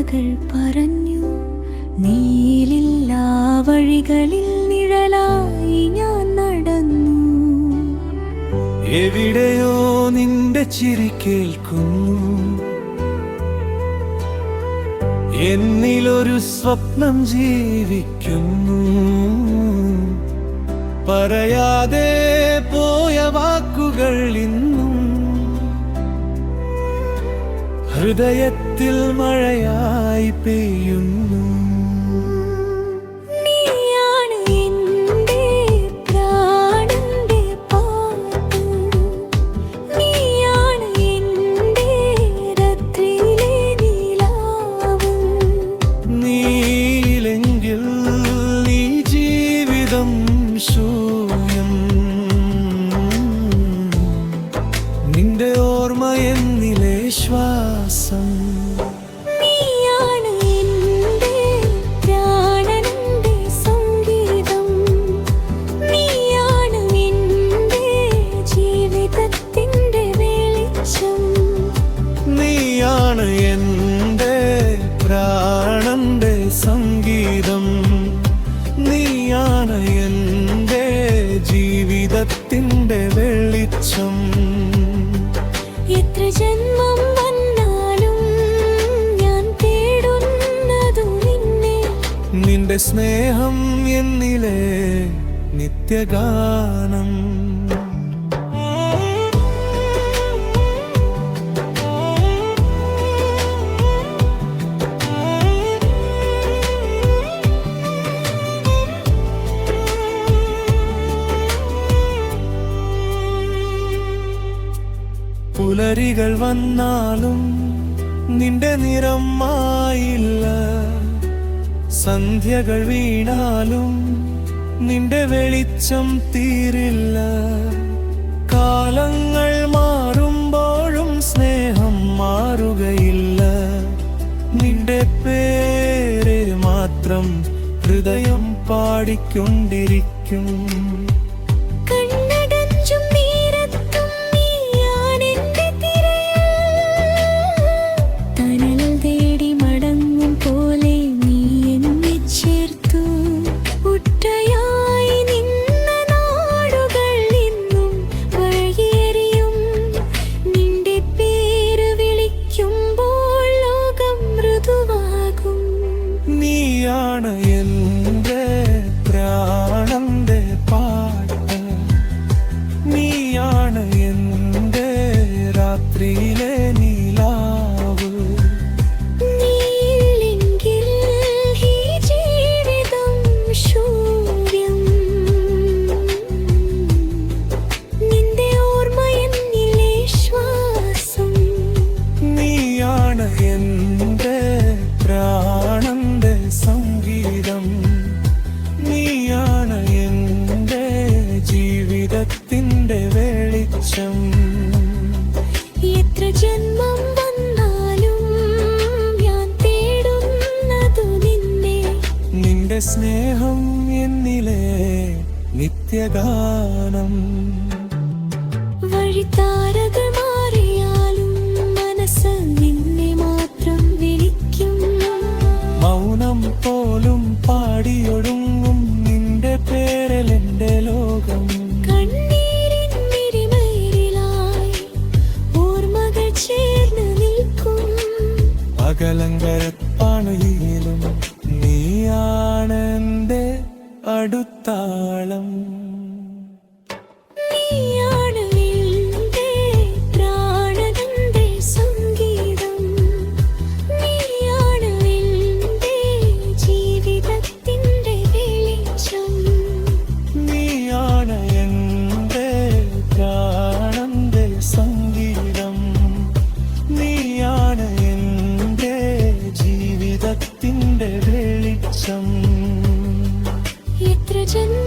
കഥകൾ പറഞ്ഞു. നീലില്ലാ വഴികളിൽ നിഴലായി ഞാൻ നടന്നു. എവിടെയോ നിന്റെ ചിരി കേൾക്കുന്നു. എന്നിലൊരു സ്വപ്നം ജീവിക്കുന്നു. പറയാതെ പോയ വാക്കുകൾ ഇന്നും ഹൃദയത്തിൽ മഴയായി പെയ്യുന്നു. ശൂന്യം നിന്റെ ഓർമ്മ എന്നിലെ ശ്വാസം. നീയാണ് എൻ്റെ പ്രാണന്റെ സംഗീതം. നീയാണ് എൻ്റെ ജീവിതത്തിൻ്റെ വെളിച്ചം. നീയാണ് എൻ്റെ പ്രാണന്റെ സംഗീതം. നീയാണ് എൻ്റെ ജീവിതത്തിൻ്റെ വെളിച്ചം. എത്ര ജന്മം വന്നാലും ഞാൻ തേടുന്നതു നിന്നെ. നിന്റെ സ്നേഹം എന്നിലെ നിത്യഗാനം. പുലരികൾ വന്നാലും നിന്റെ നിറം മായില്ല. സന്ധ്യകൾ വീണാലും നിന്റെ വെളിച്ചം തീരില്ല. കാലങ്ങൾ മാറുമ്പോഴും സ്നേഹം മാറുകയില്ല. നിന്റെ പേര് മാത്രം ഹൃദയം പാടിക്കൊണ്ടിരിക്കും. നീയാണ് എൻ്റെ പ്രാണന്റെ പാട്ട്. നീയാണ് എൻ്റെ രാത്രിയിലെ നിലാവ്. നീയില്ലെങ്കിൽ ഈ ജീവിതം ശൂന്യം. നിന്റെ ഓർമ്മ എന്നിലെ ശ്വാസം. നീയാണ് എൻ്റെ പ്രാണന്റെ സംഗീതം. നീയാണ് എൻ്റെ ജീവിതത്തിൻ്റെ വെളിച്ചം. എത്ര ജന്മം വന്നാലും ഞാൻ തേടുന്നതു നിന്നെ. നിന്റെ സ്നേഹം എന്നിലെ നിത്യഗാനം. വഴിത്താരകൾ മാറിയാലും മനസ്സ് നിന്നെ മാത്രം വിളിക്കും. മൗനം പോലും പാടിയൊടുങ്ങും നിന്റെ പേരിൽ എൻ്റെ ലോകം. കണ്ണീരിൻ മിഴിമയിലായി ഓർമ്മകൾ ചേർന്ന് നിൽക്കും. പകലങ്കരപ്പാണയിലും നീയാണ് എൻ്റെ അടുത്താളം. നീയാണ് എൻ്റെ പ്രാണന്റെ സംഗീതം. നീയാണ് എൻ്റെ ജീവിതത്തിൻ്റെ വെളിച്ചം. നീയാണ് എൻ്റെ പ്രാണന്റെ സംഗീതം. നീയാണ് എൻ്റെ ജീവിതത്തിൻ്റെ വെളിച്ചം. എത്ര ജന്മം